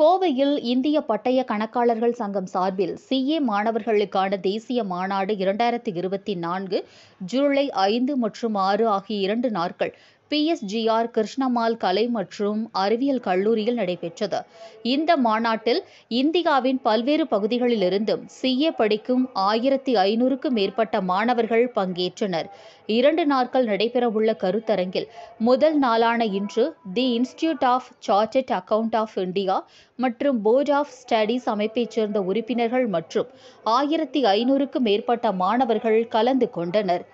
கோவையில் இந்திய பட்டய கணக்காளர்கள் சங்கம் சார்பில் CA மாணவர்களுக்கான தேசிய மாநாடு 2024 ஜூலை 5 மற்றும் 6 ஆகிய 2 நாட்கள் PSGR கிருஷ்ணம்மாள் கலை மற்றும் அறிவியல் கல்லூரியில் நடைபெற்றது. இந்த மாநாட்டில் இந்தியாவின் பல்வேறு பகுதிகளிலிருந்தும் CA படிக்கும் 1500க்கும் மேற்பட்ட மாணவர்கள் பங்கேற்றனர். 2 நாட்கள் நடைபெறவுள்ள கருத்தரங்கில் முதல் நாளான இன்று the institute of chartered account of India மற்றும் போர்ட் ஆஃப் ஸ்டடீஸ் அமைப்பைச் சேர்ந்த உறுப்பினர்கள் மற்றும் 1500க்கும் மேற்பட்ட மாணவர்கள் கலந்து கொண்டனர்.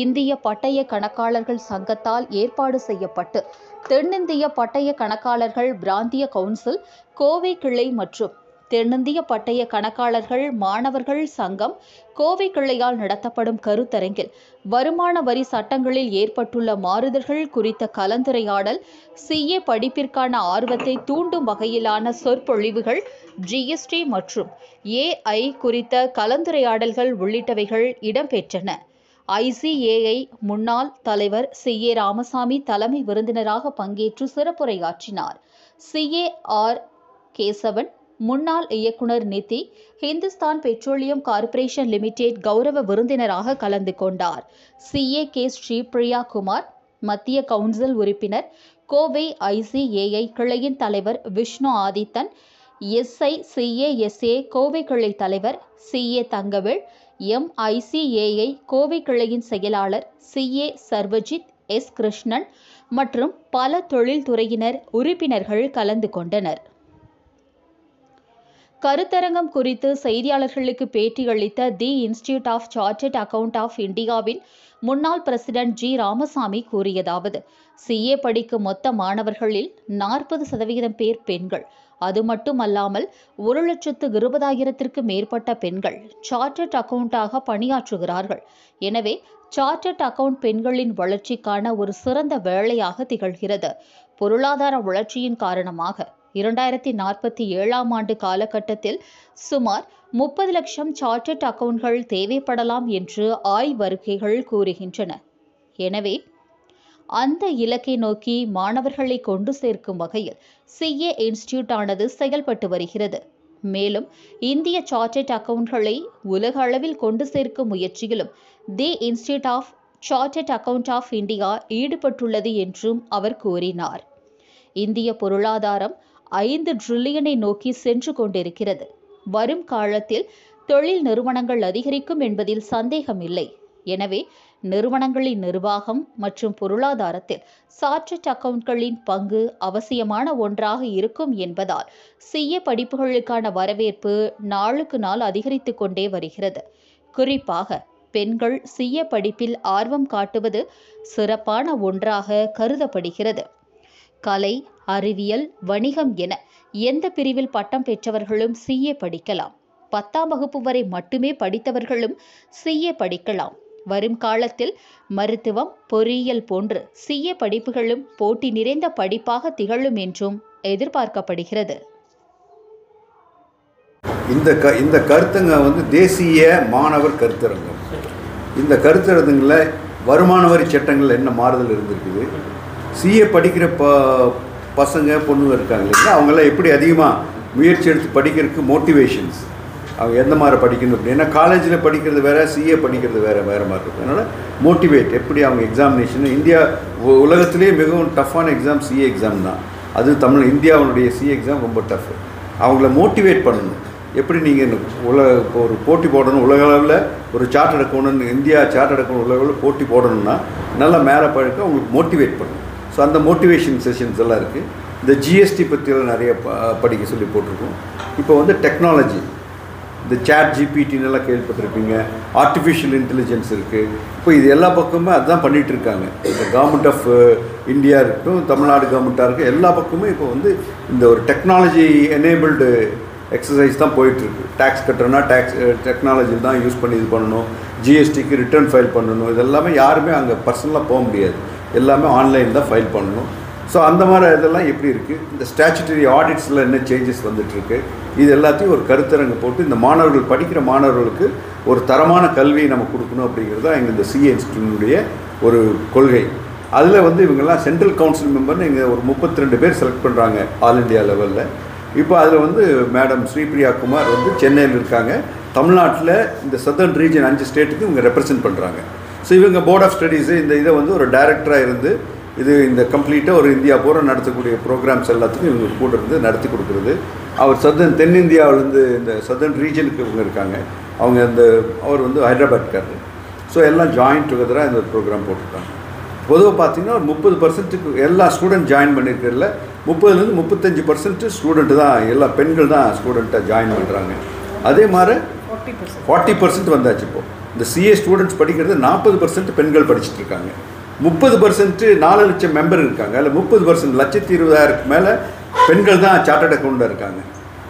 இந்திய பட்டய கணக்காளர்கள் சங்கத்தால் ஏற்பாடு செய்யப்பட்டு தென்னிந்திய பட்டய கணக்காளர்கள் பிராந்திய கவுன்சில் கோவை கிளை மற்றும் தென்னிந்திய பட்டய கணக்காளர்கள் மாணவர்கள் சங்கம் கோவை கிளையால் நடத்தப்படும் கருத்தரங்கில் வருமான வரி சட்டங்களில் ஏற்பட்டுள்ள மாறுதல்கள் குறித்த கலந்துரையாடல், CA படிப்பிற்கான ஆர்வத்தை தூண்டும் வகையிலான சொற்பொழிவுகள், GST மற்றும் AI குறித்த கலந்துரையாடல்கள் உள்ளிட்டவைகள் இடம்பெற்றன. ICAI முன்னாள் தலைவர் CA ராமசாமி தலைமை விருந்தினராக பங்கேற்று சிறப்புரையாற்றினார். CAR கேசவன், முன்னாள் இயக்குனர் நிதி, ஹிந்துஸ்தான் பெட்ரோலியம் கார்ப்பரேஷன் லிமிடெட் கௌரவ விருந்தினராக கலந்து கொண்டார். CA கே ஸ்ரீபிரியா குமார், மத்திய கவுன்சில் உறுப்பினர், கோவை ICAI கிளையின் தலைவர் விஷ்ணு ஆதித்தன், SICASA கோவை கிளை தலைவர் CA தங்கவேல், MICAI கோவை கிளையின் செயலாளர் CA சர்வஜித், S கிருஷ்ணன் மற்றும் பல தொழில்துறையினர் உறுப்பினர்கள் கலந்து கொண்டனர். கருத்தரங்கம் குறித்து செய்தியாளர்களுக்கு பேட்டியளித்த the institute of chartered account of இந்தியாவின் முன்னாள் பிரசிடென்ட் G ராமசாமி கூறியதாவது: CA படிக்கும் மொத்த மாணவர்களில் 40% பேர் பெண்கள். அது மட்டுமல்லாமல் 1,20,000க்கும் மேற்பட்ட பெண்கள் சார்ட்டர்ட் அக்கவுண்டாக பணியாற்றுகிறார்கள். எனவே சார்ட்டர்ட் அக்கவுண்ட் பெண்களின் வளர்ச்சிக்கான ஒரு சிறந்த வேலையாக திகழ்கிறது. பொருளாதார வளர்ச்சியின் காரணமாக 2047ஆம் ஆண்டு காலகட்டத்தில் சுமார் 30 லட்சம் சார்ட்டர்ட் அக்கவுண்ட்கள் தேவைப்படலாம் என்று ஆய்வறிக்கைகள் கூறுகின்றன. எனவே அந்த இலக்கை நோக்கி மாணவர்களை கொண்டு சேர்க்கும் வகையில் CA இன்ஸ்டிடியூட் ஆனது செயல்பட்டு வருகிறது. மேலும் இந்திய சார்ட்டர்ட் அக்கவுண்ட்களை உலக அளவில் கொண்டு சேர்க்கும் முயற்சியிலும் the institute of chartered account of India ஈடுபட்டுள்ளது என்றும் அவர் கூறினார். இந்திய பொருளாதாரம் 5 டிரில்லியனை நோக்கி சென்று கொண்டிருக்கிறது. வரும் காலத்தில் தொழில் நிறுவனங்கள் அதிகரிக்கும் என்பதில் சந்தேகமில்லை. எனவே நிறுவனங்களின் நிர்வாகம் மற்றும் பொருளாதாரத்தில் சார்ட்டர்ட் அக்கவுண்ட்களின் பங்கு அவசியமான ஒன்றாக இருக்கும் என்பதால் CA படிப்புகளுக்கான வரவேற்பு நாளுக்கு நாள் அதிகரித்து கொண்டே வருகிறது. குறிப்பாக பெண்கள் CA படிப்பில் ஆர்வம் காட்டுவது சிறப்பான ஒன்றாக கருதப்படுகிறது. கலை, அறிவியல், வணிகம் என எந்த பிரிவில் பட்டம் பெற்றவர்களும் CA படிக்கலாம். 10ஆம் வகுப்பு வரை மட்டுமே படித்தவர்களும் CA படிக்கலாம். வரும் காலத்தில் மருத்துவம், பொறியியல் போன்று CA படிப்புகளும் போட்டி நிறைந்த படிப்பாக திகழும் என்றும் எதிர்பார்க்கப்படுகிறது. இந்த கருத்தங்க தேசிய மாணவர் கருத்தரங்கம். இந்த கருத்தரங்கங்களில் வருமான வரி சட்டங்கள் என்ன மாறுதல் இருந்திருக்குது, CA படிக்கிற பசங்க பொண்ணுங்க இருக்காங்க இல்லைங்களா, அவங்களாம் எப்படி அதிகமாக முயற்சி எடுத்து படிக்கிறதுக்கு மோட்டிவேஷன்ஸ், அவங்க எந்த மாதிரி படிக்கணும் அப்படி. ஏன்னா காலேஜில் படிக்கிறது வேறு, CA படிக்கிறது வேறு மாதிரி இருக்கும். அதனால் மோட்டிவேட் எப்படி அவங்க எக்ஸாமினேஷன், இந்தியா உலகத்திலேயே மிகவும் டஃப்பான எக்ஸாம் CA எக்ஸாம் தான். அது இந்தியாவுடைய CA எக்ஸாம் ரொம்ப டஃப். அவங்கள மோட்டிவேட் பண்ணணும். எப்படி நீங்கள் ஒரு போட்டி போடணும், உலக அளவில் ஒரு chartered account, India chartered account உலக அளவில் போட்டி போடணும்னா நல்லா மேலே பழக்க அவங்களுக்கு மோட்டிவேட் பண்ணணும். ஸோ அந்த மோட்டிவேஷன் செஷன்ஸ் எல்லாம் இருக்குது. இந்த GST பற்றியெல்லாம் நிறைய படிக்க சொல்லி போட்டிருக்கோம். இப்போ டெக்னாலஜி, இந்த ChatGPTன்னெல்லாம் கேள்விப்பட்டிருப்பீங்க, ஆர்டிஃபிஷியல் இன்டெலிஜென்ஸ் இருக்குது. இப்போ இது எல்லா பக்கமுமே அதுதான் பண்ணிகிட்டு இருக்காங்க. இந்த கவர்மெண்ட் ஆஃப் இந்தியா இருக்கட்டும், தமிழ்நாடு கவர்மெண்ட்டாக இருக்குது, எல்லா பக்கமுமே இப்போ இந்த ஒரு டெக்னாலஜி எனேபிள்டு எக்ஸசைஸ் தான் போயிட்டுருக்கு. டேக்ஸ் கட்டுறோன்னா டெக்னாலஜியில் தான் யூஸ் பண்ணி இது பண்ணணும், GSTக்கு ரிட்டர்ன் ஃபைல் பண்ணணும். இதெல்லாமே யாருமே அங்கே பர்சனலாக போக முடியாது, எல்லாமே ஆன்லைன் தான் ஃபைல் பண்ணணும். ஸோ அந்த மாதிரி இதெல்லாம் எப்படி இருக்குது, இந்த ஸ்டாச்சுட்டரி ஆடிட்ஸில் என்ன சேஞ்சஸ் வந்துட்டுருக்கு, இது எல்லாத்தையும் ஒரு கருத்தரங்கு போட்டு இந்த மாணவர்கள் படிக்கிற மாணவர்களுக்கு ஒரு தரமான கல்வியை நம்ம கொடுக்கணும் அப்படிங்கிறது தான் எங்கள் இந்த CA இன்ஸ்டிடியூட்டுடைய ஒரு கொள்கை. அதில் இவங்கெல்லாம் சென்ட்ரல் கவுன்சில் மெம்பர்னு இங்கே ஒரு 32 பேர் செலக்ட் பண்ணுறாங்க ஆல் இண்டியா லெவலில். இப்போ அதில் வந்து மேடம் ஸ்ரீபிரியா குமார் வந்து சென்னையில் இருக்காங்க. தமிழ்நாட்டில் இந்த சதர்ன் ரீஜன் 5 ஸ்டேட்டுக்கு இவங்க ரெப்ரசென்ட் பண்ணுறாங்க. ஸோ இவங்க போர்ட் ஆஃப் ஸ்டடீஸு இந்த இதை வந்து ஒரு டைரக்டராக இருந்து இது இந்த கம்ப்ளீட்டாக ஒரு இந்தியா பூரா நடத்தக்கூடிய ப்ரோக்ராம்ஸ் எல்லாத்துக்கும் இவங்க கூட இருந்து நடத்தி கொடுக்குறது. அவர் தென்னிந்தியாவிலேருந்து இந்த சதர்ன் ரீஜனுக்கு இவங்க இருக்காங்க. அவங்க அவர் வந்து ஹைதராபாத்காரர். ஸோ எல்லாம் ஜாயின் டுகெதராக இந்த ப்ரோக்ராம் போட்டிருக்காங்க. பொதுவாக பார்த்தீங்கன்னா ஒரு 30% எல்லா ஸ்டூடெண்ட் ஜாயின் பண்ணியிருக்கிறதுல 30லேருந்து 35% ஸ்டூடெண்ட்டு தான், எல்லா பெண்கள் தான் ஸ்டூடெண்ட்டாக ஜாயின் பண்ணுறாங்க. அதே மாதிரி 40% வந்தாச்சு. இப்போது இந்த சிஏ ஸ்டூடெண்ட்ஸ் படிக்கிறது 40% பெண்கள் படிச்சுட்டு இருக்காங்க. 30% 4 லட்சம் மெம்பர் இருக்காங்க. அதில் 30% 1,20,000க்கு மேலே பெண்கள் தான் சார்ட்டர்ட் அக்கௌண்ட்டாக இருக்காங்க.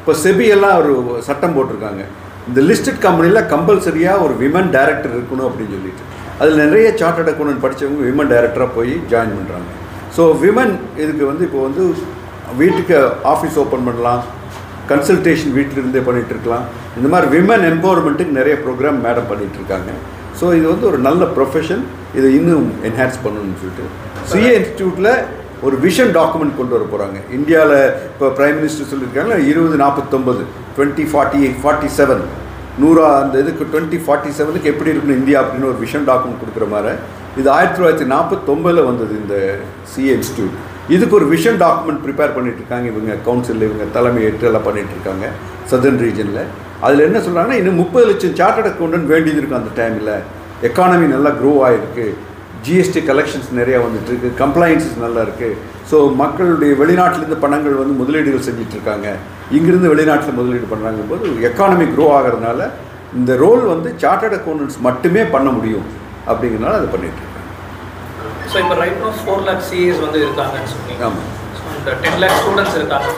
இப்போ செபி எல்லாம் ஒரு சட்டம் போட்டிருக்காங்க, இந்த லிஸ்டட் கம்பெனியில் கம்பல்சரியாக ஒரு விமன் டைரக்டர் இருக்கணும் அப்படின்னு சொல்லிட்டு. அதில் நிறைய சார்ட்டர்ட் அக்கௌண்ட் படித்தவங்க விமன் டைரக்டராக போய் ஜாயின் பண்ணுறாங்க. ஸோ விமன் இதுக்கு வந்து இப்போ வந்து வீட்டுக்கு ஆஃபீஸ் ஓப்பன் பண்ணலாம், கன்சல்டேஷன் வீட்டிலிருந்தே பண்ணிகிட்டு இருக்கலாம். இந்த மாதிரி விமன் எம்பவர்மெண்ட்டுக்கு நிறைய ப்ரோக்ராம் மேடம் பண்ணிகிட்ருக்காங்க. ஸோ இது வந்து ஒரு நல்ல ப்ரொஃபஷன். இதை இன்னும் என்ஹான்ஸ் பண்ணணும்னு சொல்லிட்டு சிஏ இன்ஸ்டியூட்டில் ஒரு விஷன் டாக்குமெண்ட் கொண்டு வர போகிறாங்க. இந்தியாவில் இப்போ பிரைம் மினிஸ்டர் சொல்லியிருக்காங்க 2049 2047 100 அந்த இதுக்கு 2047க்கு எப்படி இருக்கணும் இந்தியா அப்படின்னு ஒரு விஷன் டாக்குமெண்ட் கொடுக்குற மாதிரி. இது 1949 வந்தது இந்த சிஏ இன்ஸ்டியூட். இதுக்கு ஒரு விஷன் டாக்குமெண்ட் ப்ரிப்பேர் பண்ணிகிட்ருக்காங்க இவங்க கவுன்சிலில். இவங்க தலைமை ஏற்று எல்லாம் பண்ணிகிட்ருக்காங்க சதர்ன் ரீஜனில். அதில் என்ன சொல்கிறாங்கன்னா இன்னும் 30 லட்சம் சார்ட்டர்ட் அக்கௌண்ட் வேண்டியது இருக்கும். அந்த டைமில் எக்கானமி நல்லா க்ரோ ஆகிருக்கு, ஜிஎஸ்டி கலெக்ஷன்ஸ் நிறையா வந்துட்டுருக்கு, கம்ப்ளைன்ஸஸ் நல்லா இருக்குது. ஸோ மக்களுடைய வெளிநாட்டிலேருந்து பணங்கள் வந்து முதலீடுகள் செஞ்சிட்ருக்காங்க, இங்கிருந்து வெளிநாட்டில் முதலீடு பண்ணுறாங்க போது எக்கானமி க்ரோ ஆகிறதுனால இந்த ரோல் வந்து சார்ட்டர்ட் அக்கௌண்டன்ட்ஸ் மட்டுமே பண்ண முடியும் அப்படிங்கிறனால அதை பண்ணிகிட்ருக்காங்க. ஸோ இப்போ ரைட் நோ 4 lakh CAs வந்து இருக்காங்கன்னு சொன்னீங்க. ஆமாம். ஸோ இந்த 10 lakh ஸ்டூடெண்ட்ஸ் இருக்காங்க.